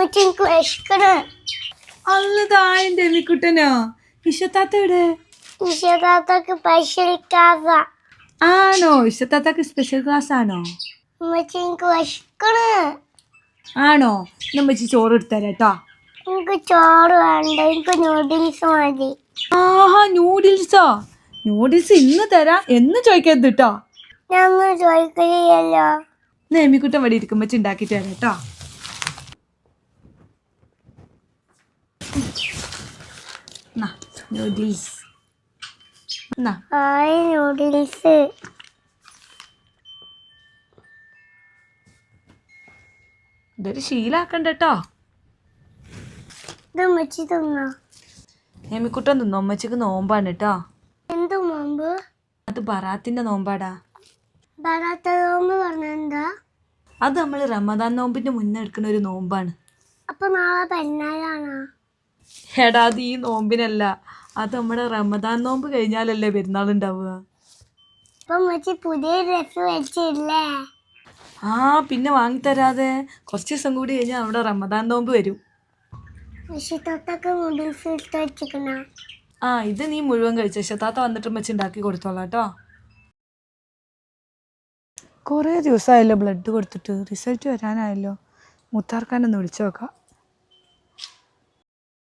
എനിക്ക് വിശക്കണ്. അല്ലതായെന്റെ എമ്മിക്കുട്ടനോ ഇഷത്താത്തയുടെ ഇഷതാത്തക്ക് സ്പെഷ്യൽ ക്ലാസ്സാ. ആണോ? ഇഷത്താത്തക്ക് special class ആണോ? എനിക്ക് വിശക്കണ്. ആണോ? നമ്മച്ചി ചോറ് എടുത്തരാട്ടോ. എനിക്ക് ചോറ് വേണ്ട, എനിക്ക് നൂഡിൽസ് മതി. ആഹാ, നൂഡിൽസോ? നൂഡിൽസ് ഇന്ന് തരാം എന്ന് ചോദിക്കരുത് കേട്ടോ. ഞങ്ങൾ ചോദിക്കില്ലല്ലോ. എമ്മിക്കുട്ടൻ ഇവിടെ ഇരിക്കുമ്പോ ഉണ്ടാക്കിട്ട് തരാം കേട്ടോ. Noodles noodles. ഇതൊരു ശീലാക്കണ്ട കേട്ടോ. ഇത് അമ്മച്ചി തിന്നോ? എമ്മിക്കുട്ടൻ തിന്നോ? അമ്മച്ചിക്ക് നോമ്പാണ് കേട്ടോ. എന്ത് നോമ്പ്? അത് ബറാത്തിന്റെ നോമ്പാടാ. ബറാത്ത നോമ്പ് പറഞ്ഞെന്താ? അത് നമ്മൾ റമദാൻ നോമ്പിന്റെ മുന്നേ എടുക്കുന്ന ഒരു നോമ്പാണ്. അപ്പൊ നാളെ പെരുന്നാളാണോ? എടാ, അത് ഈ നോമ്പിനല്ല, അത് നമ്മുടെ റമദാൻ നോമ്പ് കഴിഞ്ഞാലല്ലേ പെരുന്നാൾ ഉണ്ടാവുക. അപ്പൊ അമ്മച്ചി പുതിയ ഡ്രസ് വെച്ചില്ലേ? ആ, പിന്നെ വാങ്ങിത്തരാതെ. കുറച്ച് ദിവസം കൂടി കഴിഞ്ഞാൽ നമ്മുടെ റമദാൻ നോമ്പ് വരും. ഇഷത്തൊക്കെ നൂഡിൽസ് എടുത്ത് വെച്ചിക്കണോ? ആ, ഇത് നീ മുഴുവൻ കഴിച്ച ശതാത്ത വന്നിട്ട് വെച്ച് ഉണ്ടാക്കി കൊടുത്തോളാം കേട്ടോ. കുറേ ദിവസമായല്ലോ ബ്ലഡ് കൊടുത്തിട്ട്, റിസൾട്ട് വരാനായല്ലോ. മുത്താർക്കാനൊന്ന് വിളിച്ചു നോക്കാം.